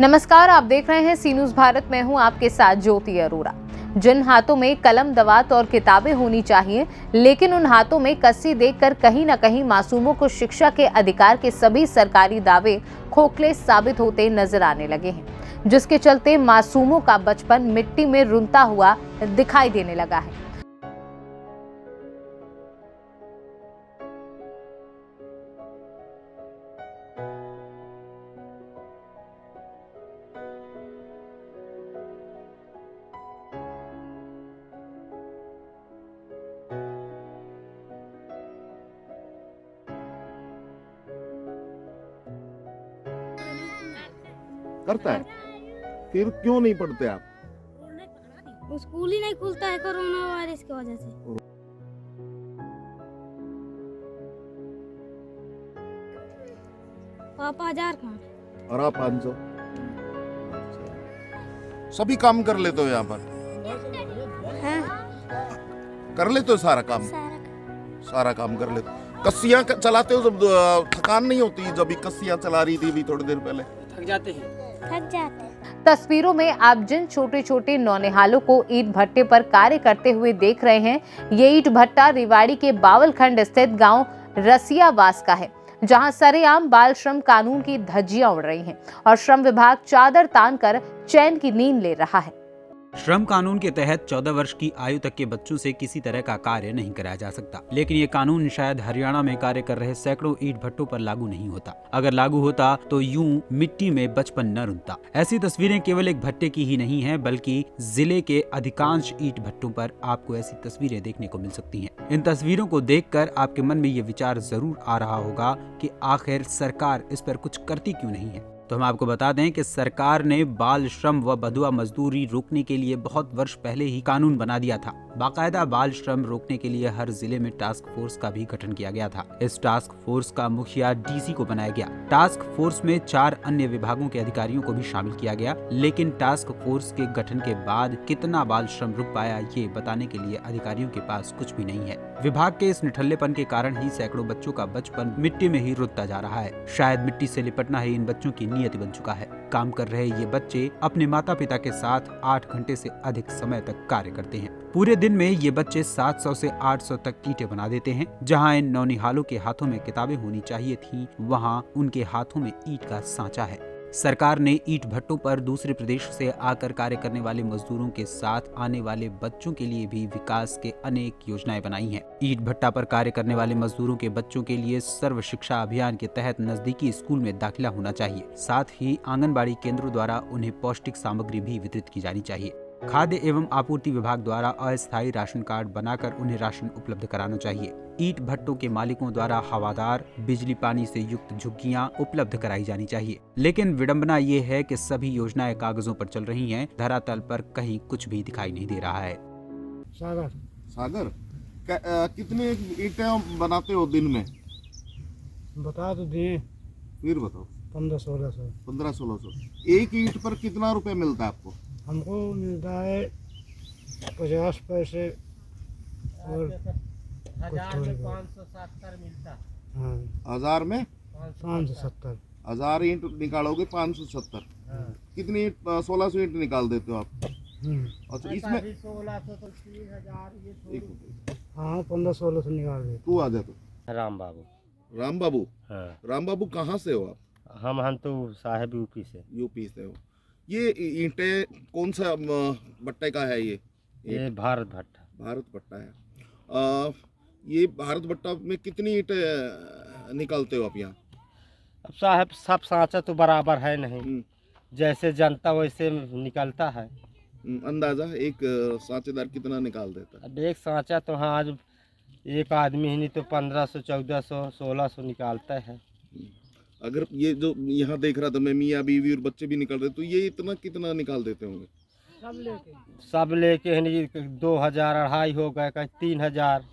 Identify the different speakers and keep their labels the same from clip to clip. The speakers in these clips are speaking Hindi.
Speaker 1: नमस्कार, आप देख रहे हैं सी न्यूज़ भारत। मैं हूं आपके साथ ज्योति अरोरा। जिन हाथों में कलम, दवात और किताबें होनी चाहिए, लेकिन उन हाथों में कस्सी देखकर कहीं न कहीं मासूमों को शिक्षा के अधिकार के सभी सरकारी दावे खोखले साबित होते नजर आने लगे हैं, जिसके चलते मासूमों का बचपन मिट्टी में रुनता हुआ दिखाई देने लगा है।
Speaker 2: करता है, फिर क्यों नहीं पढ़ते आप?
Speaker 3: स्कूल ही नहीं खुलता है कोरोना वायरस की वजह से। पापा 1000 कहाँ?
Speaker 2: और आप 500? सभी काम कर लेते हो यहाँ पर?
Speaker 3: हाँ,
Speaker 2: कर लेते हो सारा काम? सारा काम कर लेते हो। कस्सियाँ चलाते हो जब थकान नहीं होती? जब भी कस्सियाँ चला रही थी अभी थोड़ी देर पहले,
Speaker 3: थक जाते हैं।
Speaker 1: तस्वीरों में आप जिन छोटे छोटे नौनिहालों को ईंट भट्टे पर कार्य करते हुए देख रहे हैं, ये ईंट भट्टा रेवाड़ी के बावलखंड स्थित गांव रसियावास का है, जहां सरेआम बाल श्रम कानून की धज्जियां उड़ रही हैं और श्रम विभाग चादर तान कर चैन की नींद ले रहा है।
Speaker 4: श्रम कानून के तहत 14 वर्ष की आयु तक के बच्चों से किसी तरह का कार्य नहीं कराया जा सकता, लेकिन ये कानून शायद हरियाणा में कार्य कर रहे सैकड़ों ईंट भट्टों पर लागू नहीं होता। अगर लागू होता तो यूं मिट्टी में बचपन न रुनता। ऐसी तस्वीरें केवल एक भट्टे की ही नहीं है, बल्कि जिले के अधिकांश ईंट भट्टों पर आपको ऐसी तस्वीरें देखने को मिल सकती हैं। इन तस्वीरों को देखकर आपके मन में ये विचार जरूर आ रहा होगा कि आखिर सरकार इस पर कुछ करती क्यों नहीं है। तो हम आपको बता दें कि सरकार ने बाल श्रम व बधुआ मजदूरी रोकने के लिए बहुत वर्ष पहले ही कानून बना दिया था। बाकायदा बाल श्रम रोकने के लिए हर जिले में टास्क फोर्स का भी गठन किया गया था। इस टास्क फोर्स का मुखिया डीसी को बनाया गया। टास्क फोर्स में 4 अन्य विभागों के अधिकारियों को भी शामिल किया गया, लेकिन टास्क फोर्स के गठन के बाद कितना बाल श्रम रुक पाया, ये बताने के लिए अधिकारियों के पास कुछ भी नहीं है। विभाग के इस निठल्लेपन के कारण ही सैकड़ों बच्चों का बचपन मिट्टी में ही रुकता जा रहा है। शायद मिट्टी से लिपटना ही इन बच्चों की नियति बन चुका है। काम कर रहे ये बच्चे अपने माता पिता के साथ 8 घंटे से अधिक समय तक कार्य करते हैं। पूरे दिन में ये बच्चे 700 से 800 तक ईंटें बना देते हैं। जहां इन नौनिहालों के हाथों में किताबें होनी चाहिए थी, वहां उनके हाथों में ईंट का सांचा है। सरकार ने ईंट भट्टों पर दूसरे प्रदेश से आकर कार्य करने वाले मजदूरों के साथ आने वाले बच्चों के लिए भी विकास के अनेक योजनाएं बनाई हैं। ईंट भट्टा पर कार्य करने वाले मजदूरों के बच्चों के लिए सर्व शिक्षा अभियान के तहत नजदीकी स्कूल में दाखिला होना चाहिए। साथ ही आंगनबाड़ी केंद्रों द्वारा उन्हें पौष्टिक सामग्री भी वितरित की जानी चाहिए। खाद्य एवं आपूर्ति विभाग द्वारा अस्थायी राशन कार्ड बनाकर उन्हें राशन उपलब्ध कराना चाहिए। ईंट भट्टों के मालिकों द्वारा हवादार, बिजली पानी से युक्त झुग्गियां उपलब्ध कराई जानी चाहिए। लेकिन विडंबना ये है कि सभी योजनाएं कागजों पर चल रही हैं, धरातल पर कहीं कुछ भी दिखाई नहीं दे रहा है।
Speaker 2: सागर कितने ईंटें बनाते हो दिन में?
Speaker 5: बता तो दिए।
Speaker 2: फिर बताओ।
Speaker 5: 1500-1600।
Speaker 2: 1500-1600। एक ईंट पर कितना रुपए मिलता है आपको?
Speaker 5: हमको मिलता है 50 पैसे और कुछ थोड़ी बहुत।
Speaker 3: 570 मिलता है।
Speaker 5: हाँ,
Speaker 2: 1000 में
Speaker 5: 570।
Speaker 2: 1000 ईंट निकालोगे 570। कितनी ईंट? 1600 ईंट निकाल देते हो आप? अच्छा, इसमें
Speaker 3: 1600 तो 3000 ये
Speaker 2: एक मिनट।
Speaker 5: हाँ, 1500-1600 निकाल देते।
Speaker 2: तू आ जा तो।
Speaker 6: राम बाबू।
Speaker 2: राम बाबू?
Speaker 6: हाँ,
Speaker 2: राम बाबू कहाँ से हो आप?
Speaker 6: हम तो साहेब यूपी से।
Speaker 2: यूपी से हो। ये ईंटें कौन सा भट्टे का है ये?
Speaker 6: ये भारत भट्टा।
Speaker 2: भारत भट्टा है। ये भारत भट्टा में कितनी ईंटें निकालते हो आप यहाँ?
Speaker 6: अब साहब सब सांचा तो बराबर है नहीं,
Speaker 2: हम्म,
Speaker 6: जैसे जनता वैसे निकलता है।
Speaker 2: अंदाजा एक साझेदार कितना निकाल देता है?
Speaker 6: अब एक सांचा तो हाँ आज एक आदमी ही नहीं तो 1500, 1400, 1600 निकालता है।
Speaker 2: अगर ये जो यहाँ देख रहा था मैं, मियाँ बीवी और बच्चे भी निकल रहे, तो ये इतना कितना निकाल देते होंगे?
Speaker 6: सब लेके है नहीं 2000, 2500 हो गए, कहीं 3000।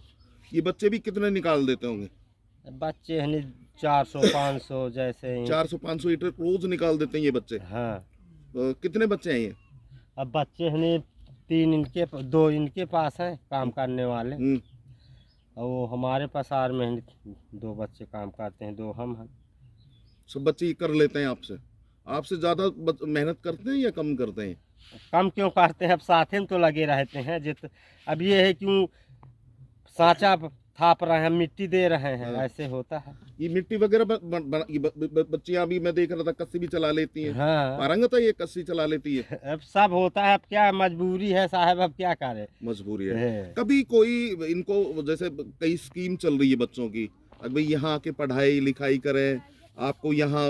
Speaker 2: ये बच्चे भी कितने निकाल देते होंगे?
Speaker 6: बच्चे है नहीं 400, 500 जैसे ही।
Speaker 2: 400-500 ईंटें रोज निकाल देते हैं ये बच्चे।
Speaker 6: हाँ,
Speaker 2: कितने बच्चे हैं ये?
Speaker 6: अब बच्चे है नहीं 2 इनके पास हैं काम करने वाले, और वो हमारे पसार में 2 बच्चे काम करते हैं, 2 हम हैं।
Speaker 2: सब बच्चे ये कर लेते हैं आपसे? आपसे ज्यादा मेहनत करते हैं या कम करते हैं?
Speaker 6: कम क्यों करते हैं, अब साथ में तो लगे रहते हैं। अब ये है क्यों सांचा थाप रहे हैं, मिट्टी दे रहे हैं, ऐसे होता है।
Speaker 2: ये मिट्टी वगैरह बच्चियां अभी मैं देख रहा था कस्सी भी चला लेती हैं।
Speaker 6: हाँ,
Speaker 2: पारंगत है ये, कस्सी चला लेती है।
Speaker 6: अब सब होता है, अब क्या मजबूरी है साहब, अब क्या करे।
Speaker 2: मजबूरी है। कभी कोई इनको, जैसे कई स्कीम चल रही है बच्चों की, अगर भाई यहाँ आके पढ़ाई लिखाई करें, आपको यहाँ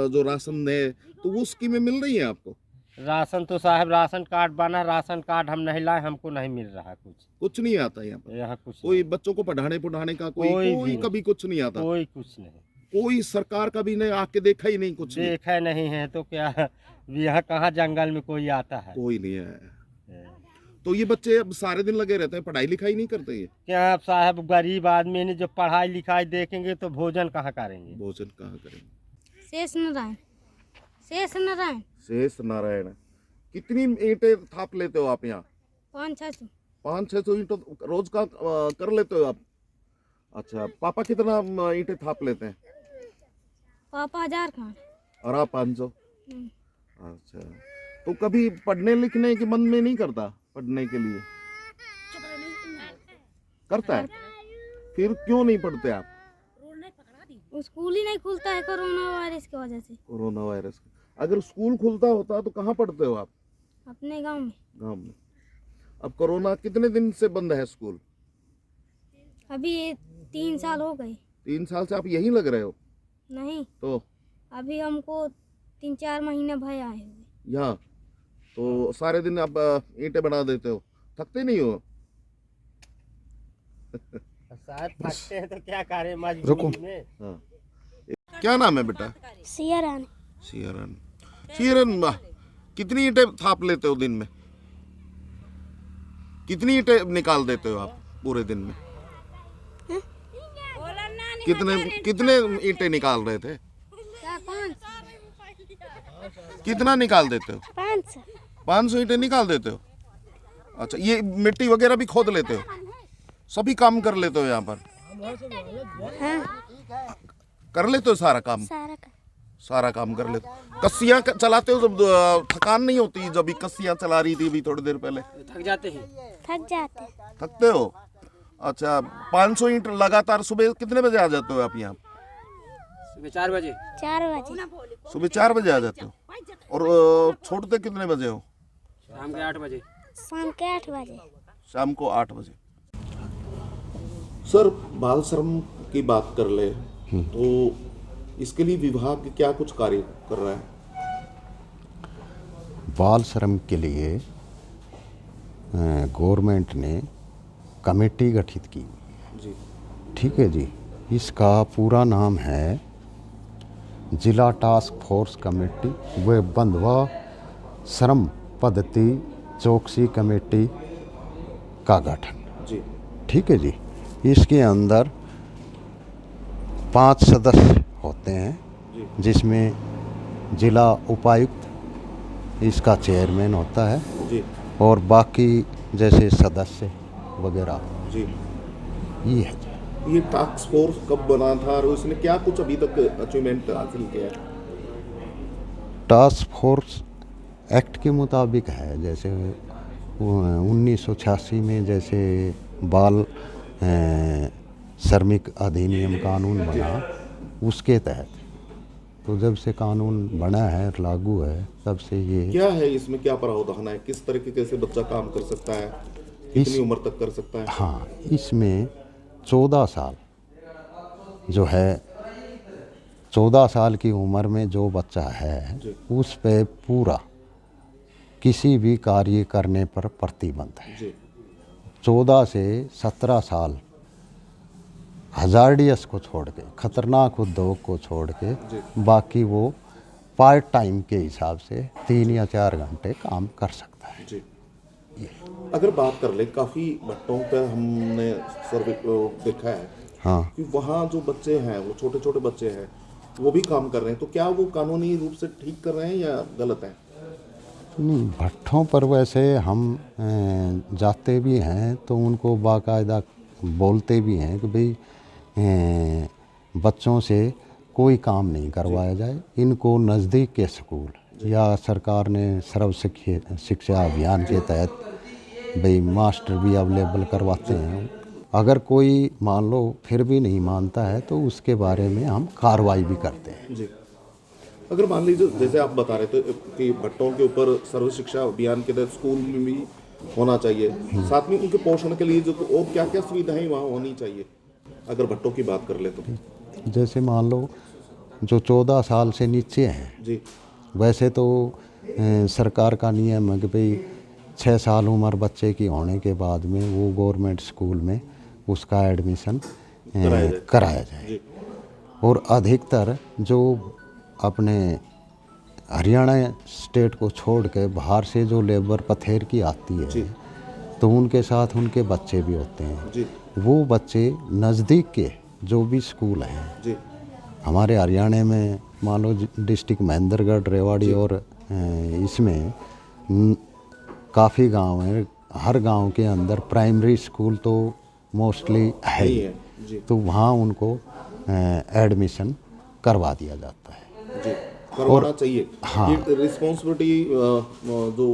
Speaker 2: जो राशन है, तो वो स्कीमें मिल रही है आपको?
Speaker 6: राशन तो साहब राशन कार्ड बना, राशन कार्ड हम नहीं लाए, हमको नहीं मिल रहा
Speaker 2: कुछ नहीं आता यहाँ पर?
Speaker 6: यहाँ कुछ
Speaker 2: कोई बच्चों को पढ़ाने का कोई कभी कुछ नहीं आता?
Speaker 6: कोई कुछ नहीं,
Speaker 2: कोई सरकार का भी नहीं आके देखा ही नहीं, कुछ नहीं?
Speaker 6: देखा नहीं है तो क्या, यहाँ कहाँ जंगल में कोई आता है?
Speaker 2: कोई नहीं है। तो ये बच्चे अब सारे दिन लगे रहते हैं, पढ़ाई लिखाई नहीं करते ये?
Speaker 6: क्या अब साहब गरीब आदमी ने जो पढ़ाई लिखाई देखेंगे तो भोजन कहाँ करेंगे?
Speaker 2: भोजन कहाँ करेंगे?
Speaker 3: शेष नारायण, शेष नारायण।
Speaker 2: शेष नारायण। कितनी ईंटें थाप लेते हो आप यहाँ?
Speaker 3: 500-600।
Speaker 2: 500-600 ईंटों रोज का कर लेते हो आप? अच्छा, पापा कितना ईंटें थाप लेते हैं?
Speaker 3: पापा 1000 खान।
Speaker 2: और आप 500? अच्छा, तो कभी पढ़ने लिखने के मन में नहीं करता? पढ़ने के लिए करता है, फिर क्यों नहीं पढ़ते आप?
Speaker 3: स्कूल ही नहीं खुलता है कोरोना वायरस की वजह से।
Speaker 2: Corona virus. अगर स्कूल खुलता होता तो कहाँ पढ़ते हो आप?
Speaker 3: अपने गांव में।
Speaker 2: गाँव में। अब कोरोना कितने दिन से बंद है स्कूल?
Speaker 3: अभी 3 साल हो गए।
Speaker 2: 3 साल से आप यहीं लग रहे हो?
Speaker 3: नहीं,
Speaker 2: तो
Speaker 3: अभी हमको 3-4 महीने भय आए हुए।
Speaker 2: यहाँ तो सारे दिन आप ईंटें बना देते हो, थकते नहीं हो?
Speaker 6: शायद थकते हैं तो क्या करें मजबूरी में।
Speaker 2: हाँ। क्या नाम है बेटा?
Speaker 3: सियारान।
Speaker 2: सियारन। सियारन, कितनी ईंटें थाप लेते हो दिन में? कितनी ईंटें निकाल देते हो आप पूरे दिन में? कितने ईंटें निकाल रहे थे?
Speaker 3: 500।
Speaker 2: कितना निकाल देते हो?
Speaker 3: 500।
Speaker 2: 500 ईंटें निकाल देते हो? अच्छा, ये मिट्टी वगैरह भी खोद लेते हो? सभी काम कर लेते हो यहाँ पर?
Speaker 3: हाँ।
Speaker 2: कर लेते हो सारा काम? सारा काम कर लेते हो। कस्सियाँ चलाते हो जब थकान नहीं होती? जब कस्सियाँ चला रही थी अभी थोड़ी देर पहले,
Speaker 6: थक जाते हैं।
Speaker 2: थकते हो? अच्छा, 500 ईंट लगातार। सुबह कितने बजे आ जाते हो आप यहाँ?
Speaker 6: सुबह 4 बजे।
Speaker 3: 4 बजे।
Speaker 2: सुबह 4 बजे आ जाते हो? और छोड़ते कितने बजे हो?
Speaker 6: शाम के 8 बजे।
Speaker 3: शाम के 8 बजे।
Speaker 2: शाम को 8 बजे। सर, बाल श्रम की बात कर ले तो इसके लिए विभाग क्या कुछ कार्य कर रहा है?
Speaker 7: बाल श्रम के लिए गवर्नमेंट ने कमेटी गठित की
Speaker 2: जी।
Speaker 7: ठीक है जी। इसका पूरा नाम है जिला टास्क फोर्स कमेटी व बंधुआ श्रम पद्धति चौकसी कमेटी का गठन।
Speaker 2: जी।
Speaker 7: ठीक है जी। इसके अंदर 5 सदस्य होते हैं, जिसमें जिला उपायुक्त इसका चेयरमैन होता है
Speaker 2: जी।
Speaker 7: और बाकी जैसे सदस्य वगैरह
Speaker 2: जी।
Speaker 7: ये है जी।
Speaker 2: ये टास्क फोर्स कब बना था और उसने क्या कुछ अभी तक अचीवमेंट हासिल किया है?
Speaker 7: टास्क फोर्स एक्ट के मुताबिक है, जैसे 1986 में जैसे बाल श्रमिक अधिनियम कानून बना, उसके तहत तो जब से कानून बना है और लागू है तब से ये।
Speaker 2: क्या है इसमें, क्या प्रावधान है? किस तरीके से बच्चा काम कर सकता है? कितनी उम्र तक कर सकता है?
Speaker 7: हाँ, इसमें 14 साल जो है, 14 साल की उम्र में जो बच्चा है उस पे पूरा किसी भी कार्य करने पर प्रतिबंध है।
Speaker 2: जी।
Speaker 7: 14 से 17 साल हजार्डियस को छोड़ के, खतरनाक उद्योग को छोड़ के, बाकी वो पार्ट टाइम के हिसाब से 3 या 4 घंटे काम कर सकता है।
Speaker 2: जी। अगर बात कर ले, काफ़ी भट्टों पे हमने सर्वे देखा है
Speaker 7: हाँ,
Speaker 2: कि वहाँ जो बच्चे हैं, वो छोटे छोटे बच्चे हैं, वो भी काम कर रहे हैं, तो क्या वो कानूनी रूप से ठीक कर रहे हैं या गलत है?
Speaker 7: नहीं, भट्ठों पर वैसे हम जाते भी हैं तो उनको बाकायदा बोलते भी हैं कि भाई बच्चों से कोई काम नहीं करवाया जाए। इनको नज़दीक के स्कूल या सरकार ने सर्व शिक्षा अभियान के तहत भाई मास्टर भी अवेलेबल करवाते हैं। अगर कोई मान लो फिर भी नहीं मानता है तो उसके बारे में हम कार्रवाई भी करते हैं।
Speaker 2: जी, अगर मान लीजिए जैसे आप बता रहे थे कि भट्टों के ऊपर सर्व शिक्षा अभियान के तहत स्कूल में भी होना चाहिए, साथ में उनके पोषण के लिए जो और क्या क्या सुविधाएं वहाँ होनी चाहिए, अगर भट्टों की बात कर ले तो?
Speaker 7: जैसे मान लो जो 14 साल से नीचे हैं
Speaker 2: जी,
Speaker 7: वैसे तो सरकार का नियम है कि भाई 6 साल उम्र बच्चे की होने के बाद में वो गवर्नमेंट स्कूल में उसका एडमिशन कराया जाए।
Speaker 2: जी,
Speaker 7: और अधिकतर जो अपने हरियाणा स्टेट को छोड़ के बाहर से जो लेबर पथेर की आती है तो उनके साथ उनके बच्चे भी होते हैं।
Speaker 2: जी,
Speaker 7: वो बच्चे नज़दीक के जो भी स्कूल हैं
Speaker 2: जी,
Speaker 7: हमारे हरियाणा में मान लो डिस्ट्रिक्ट महेंद्रगढ़, रेवाड़ी और इसमें काफ़ी गांव हैं। हर गांव के अंदर प्राइमरी स्कूल तो मोस्टली है
Speaker 2: यही
Speaker 7: ही,
Speaker 2: है। जी,
Speaker 7: तो वहाँ उनको एडमिशन करवा दिया जाता है।
Speaker 2: जी, करवाना चाहिए।
Speaker 7: हाँ।
Speaker 2: ये रिस्पॉन्सिबिलिटी जो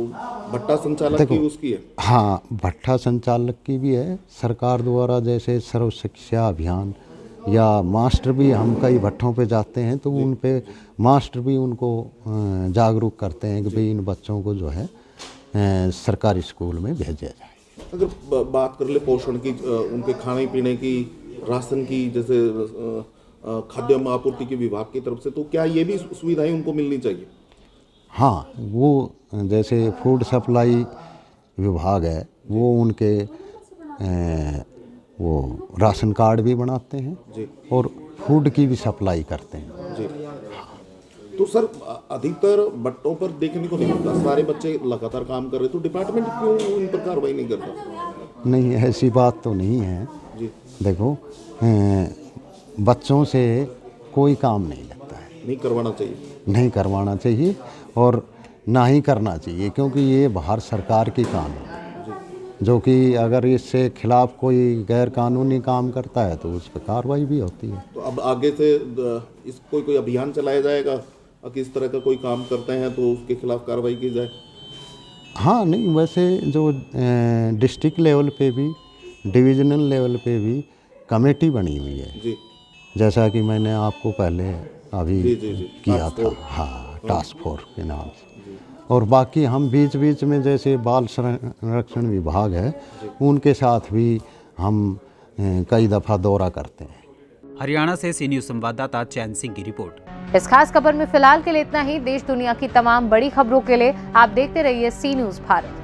Speaker 2: भट्टा संचालक की
Speaker 7: देखो,
Speaker 2: उसकी है।
Speaker 7: हाँ, भट्टा संचालक की भी है। सरकार द्वारा जैसे सर्व शिक्षा अभियान या मास्टर भी, हम कई भट्टों पे जाते हैं तो उन पे मास्टर भी उनको जागरूक करते हैं कि भाई इन बच्चों को जो है सरकारी स्कूल में भेजा जाए।
Speaker 2: अगर बात कर ले पोषण की, उनके खाने पीने की, राशन की, जैसे खाद्य आपूर्ति के विभाग की तरफ से, तो क्या ये भी सुविधाएं उनको मिलनी चाहिए?
Speaker 7: हाँ, वो जैसे फूड सप्लाई विभाग है वो उनके वो राशन कार्ड भी बनाते हैं
Speaker 2: जी,
Speaker 7: और फूड की भी सप्लाई करते हैं।
Speaker 2: जी। तो सर अधिकतर भट्टों पर देखने को नहीं मिलता, सारे बच्चे लगातार काम कर रहे, तो डिपार्टमेंट क्यों इन पर कार्रवाई नहीं करता?
Speaker 7: नहीं, ऐसी बात तो नहीं है।
Speaker 2: जी,
Speaker 7: देखो बच्चों से कोई काम नहीं लगता है,
Speaker 2: नहीं करवाना चाहिए।
Speaker 7: नहीं करवाना चाहिए और ना ही करना चाहिए, क्योंकि ये बाहर सरकार की कानून है जो कि अगर इससे खिलाफ कोई गैर कानूनी काम करता है तो उस पर कार्रवाई भी होती है।
Speaker 2: तो अब आगे से इस कोई अभियान चलाया जाएगा कि इस तरह का कोई काम करते हैं तो उसके खिलाफ कार्रवाई की जाए?
Speaker 7: हाँ, नहीं, वैसे जो डिस्ट्रिक्ट लेवल पे भी, डिविजनल लेवल पे भी कमेटी बनी हुई है।
Speaker 2: जी,
Speaker 7: जैसा कि मैंने आपको पहले अभी
Speaker 2: जी, जी, जी,
Speaker 7: किया
Speaker 2: टास्क
Speaker 7: था।
Speaker 2: फोर्स।
Speaker 7: हाँ, टास्क फोर्स के नाम से। और बाकी हम बीच बीच में जैसे बाल संरक्षण विभाग है उनके साथ भी हम कई दफ़ा दौरा करते हैं।
Speaker 4: हरियाणा से सी न्यूज़ संवाददाता चैन सिंह की रिपोर्ट।
Speaker 1: इस खास खबर में फिलहाल के लिए इतना ही। देश दुनिया की तमाम बड़ी खबरों के लिए आप देखते रहिए सी न्यूज़ भारत।